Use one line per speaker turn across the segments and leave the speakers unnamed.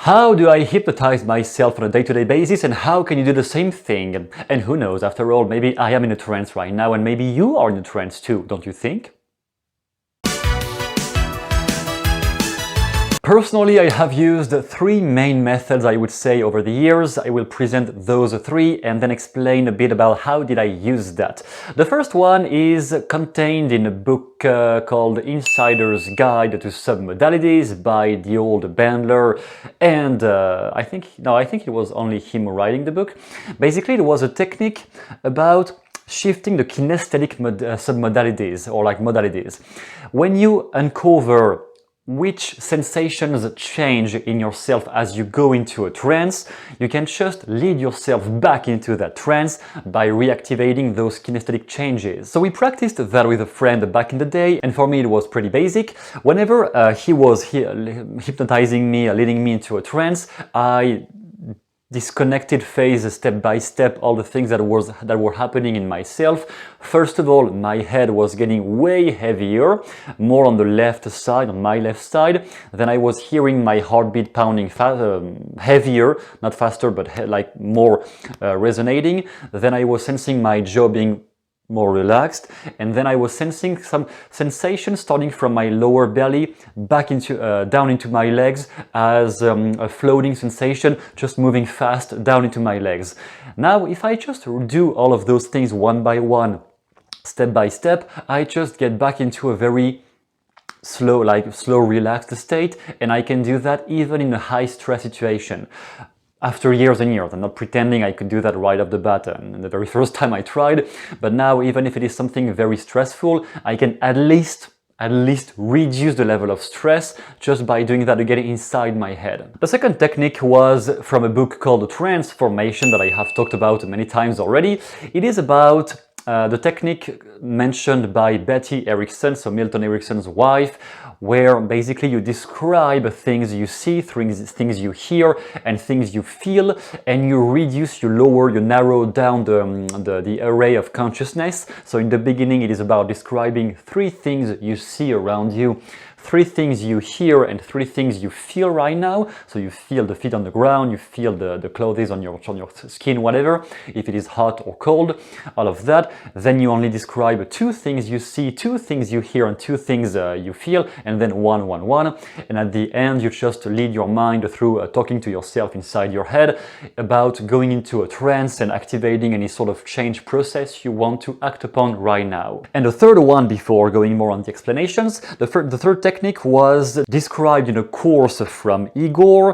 How do I hypnotize myself on a day-to-day basis, and how can you do the same thing? And who knows, after all, maybe I am in a trance right now and maybe you are in a trance too, don't you think? Personally, I have used three main methods, I would say, over the years. I will present those three and then explain a bit about how did I use that. The first one is contained in a book called Insider's Guide to Submodalities by the old Bandler, and I think it was only him writing the book. Basically, it was a technique about shifting the kinesthetic submodalities, or like modalities. When you uncover which sensations change in yourself as you go into a trance, you can just lead yourself back into that trance by reactivating those kinesthetic changes. So we practiced that with a friend back in the day, and for me it was pretty basic. Whenever he was hypnotizing me, leading me into a trance, I disconnected phase step by step all the things that were happening in myself. First of all, my head was getting way heavier, more on the left side, on my left side. Then I was hearing my heartbeat pounding heavier, not faster, but like more resonating. Then I was sensing my jaw being more relaxed, and then I was sensing some sensation starting from my lower belly back into down into my legs as a floating sensation, just moving fast down into my legs. Now, if I just do all of those things one by one, step by step, I just get back into a very slow, relaxed state, and I can do that even in a high stress situation. After years and years, I'm not pretending I could do that right off the bat and the very first time I tried, but now, even if it is something very stressful, I can at least reduce the level of stress just by doing that again inside my head. The second technique was from a book called Trance Formation that I have talked about many times already. It is about the technique mentioned by Betty Erickson, so Milton Erickson's wife, where basically you describe things you see, things you hear, and things you feel, and you reduce, you lower, you narrow down the array of consciousness. So in the beginning, it is about describing three things you see around you, three things you hear, and three things you feel right now. So you feel the feet on the ground, you feel the clothes on your skin, whatever, if it is hot or cold, all of that. Then you only describe two things you see, two things you hear, and two things you feel, and then one. And at the end, you just lead your mind through talking to yourself inside your head about going into a trance and activating any sort of change process you want to act upon right now. And the third one, before going more on the explanations, the third technique was described in a course from Igor,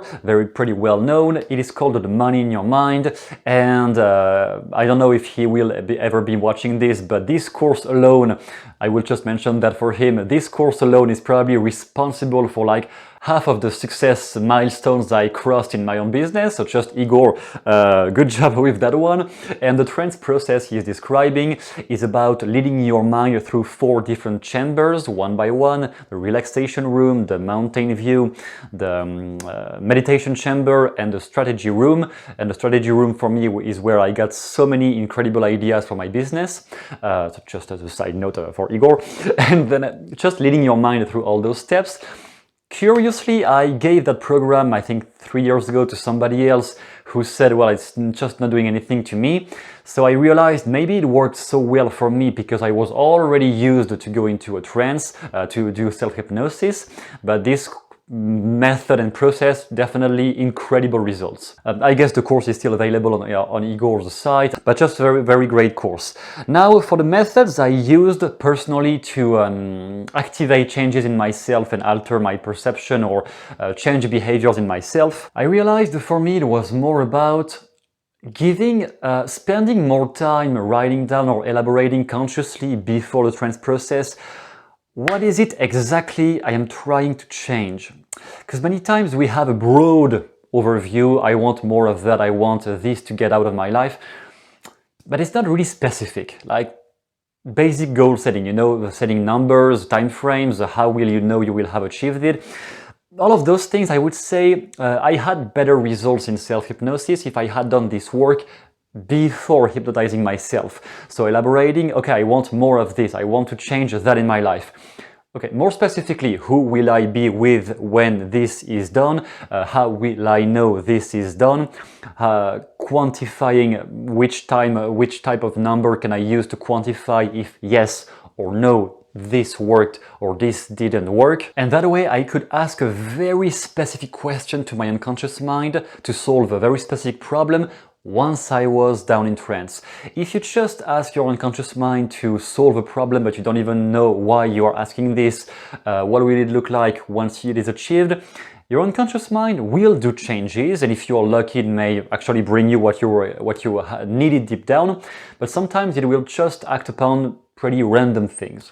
pretty well known. It is called The Money in Your Mind, and I don't know if he will ever be watching this, but this course alone, I will just mention that for him, this course alone is probably responsible for like half of the success milestones I crossed in my own business. So just Igor, good job with that one. And the trance process he is describing is about leading your mind through four different chambers, one by one: the relaxation room, the mountain view, the meditation chamber, and the strategy room. And the strategy room for me is where I got so many incredible ideas for my business. So just as a side note for Igor. And then just leading your mind through all those steps. Curiously, I gave that program, I think 3 years ago, to somebody else who said, well, it's just not doing anything to me. So I realized maybe it worked so well for me because I was already used to go into a trance, to do self-hypnosis, but this method and process, definitely incredible results. I guess the course is still available on Igor's site, but just very great course. Now, for the methods I used personally to activate changes in myself and alter my perception or change behaviors in myself, I realized for me it was more about spending more time writing down or elaborating consciously before the trance process. What is it exactly I am trying to change? Because many times we have a broad overview, I want more of that, I want this to get out of my life, but it's not really specific, like basic goal setting, setting numbers, time frames, how will you know you will have achieved it. All of those things, I would say, I had better results in self-hypnosis if I had done this work before hypnotizing myself. So elaborating, okay, I want more of this, I want to change that in my life. Okay, more specifically, who will I be with when this is done? How will I know this is done? Quantifying which type of number can I use to quantify if yes or no, this worked or this didn't work. And that way I could ask a very specific question to my unconscious mind to solve a very specific problem once I was down in trance. If you just ask your unconscious mind to solve a problem but you don't even know why you are asking this, what will it look like once it is achieved, your unconscious mind will do changes, and if you are lucky it may actually bring you what you needed deep down, but sometimes it will just act upon pretty random things.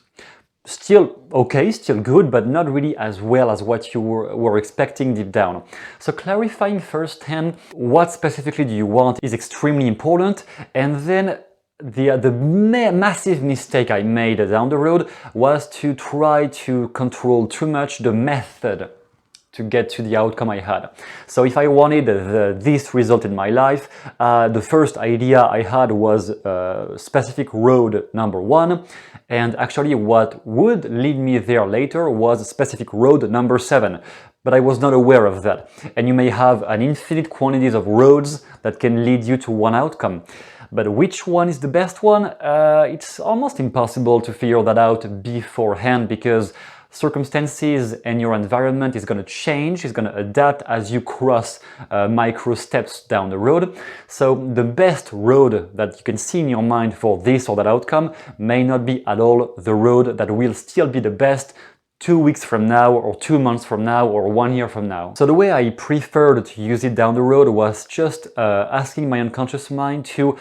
Still okay, still good, but not really as well as what you were expecting deep down. So clarifying firsthand what specifically do you want is extremely important. And then the massive mistake I made down the road was to try to control too much the method to get to the outcome I had. So if I wanted this result in my life, the first idea I had was specific road number 1, and actually what would lead me there later was specific road number 7. But I was not aware of that. And you may have an infinite quantities of roads that can lead you to one outcome. But which one is the best one? It's almost impossible to figure that out beforehand, because circumstances and your environment is going to change, is going to adapt as you cross micro steps down the road. So the best road that you can see in your mind for this or that outcome may not be at all the road that will still be the best 2 weeks from now, or 2 months from now, or 1 year from now. So the way I preferred to use it down the road was just asking my unconscious mind to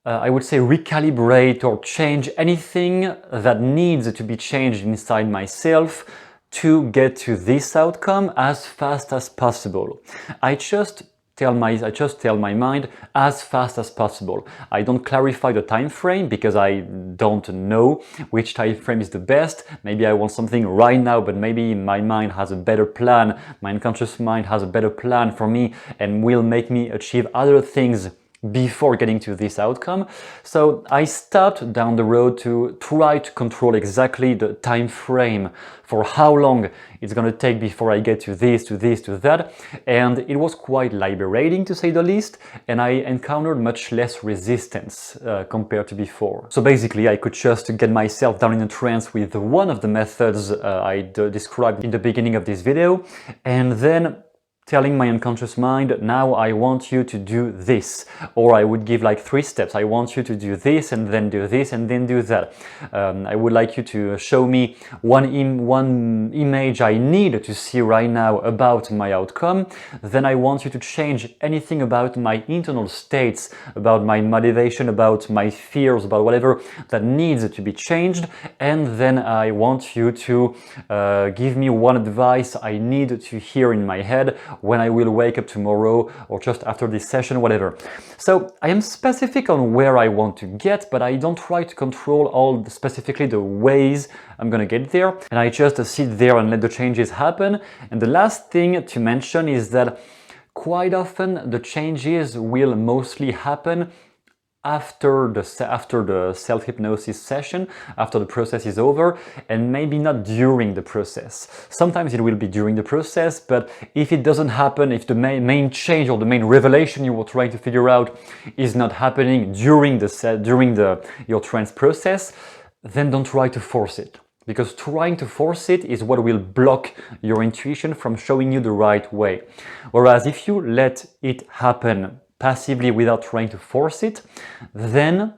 I would say recalibrate or change anything that needs to be changed inside myself to get to this outcome as fast as possible. I just tell my mind as fast as possible. I don't clarify the time frame because I don't know which time frame is the best. Maybe I want something right now, but maybe my mind has a better plan. My unconscious mind has a better plan for me and will make me achieve other things before getting to this outcome. So I stopped down the road to try to control exactly the time frame for how long it's going to take before I get to this, to this, to that. And it was quite liberating, to say the least, and I encountered much less resistance compared to before. So basically I could just get myself down in a trance with one of the methods I described in the beginning of this video, and then telling my unconscious mind, now I want you to do this. Or I would give like 3 steps. I want you to do this, and then do this, and then do that. I would like you to show me one image I need to see right now about my outcome. Then I want you to change anything about my internal states, about my motivation, about my fears, about whatever that needs to be changed. And then I want you to give me one advice I need to hear in my head when I will wake up tomorrow, or just after this session, whatever. So I am specific on where I want to get, but I don't try to control specifically the ways I'm gonna get there. And I just sit there and let the changes happen. And the last thing to mention is that quite often the changes will mostly happen after the self-hypnosis session, after the process is over, and maybe not during the process. Sometimes it will be during the process, but if it doesn't happen, if the main change or the main revelation you were trying to figure out is not happening during your trance process, then don't try to force it. Because trying to force it is what will block your intuition from showing you the right way. Whereas if you let it happen passively without trying to force it, then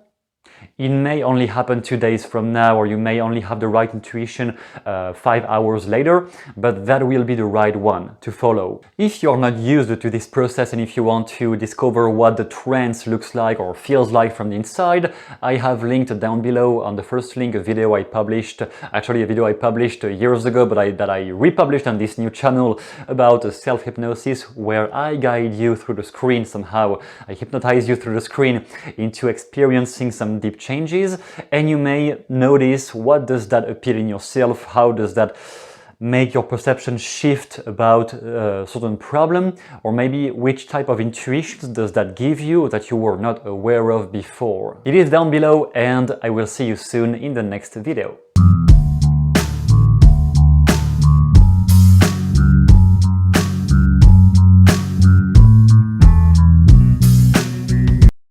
it may only happen 2 days from now, or you may only have the right intuition 5 hours later, but that will be the right one to follow. If you're not used to this process, and if you want to discover what the trance looks like or feels like from the inside, I have linked down below on the first link a video I published, actually a video I published years ago, but that I republished on this new channel about self-hypnosis, where I guide you through the screen somehow. I hypnotize you through the screen into experiencing some deep changes, and you may notice what does that appear in yourself, how does that make your perception shift about a certain problem, or maybe which type of intuitions does that give you that you were not aware of before. It is down below, and I will see you soon in the next video.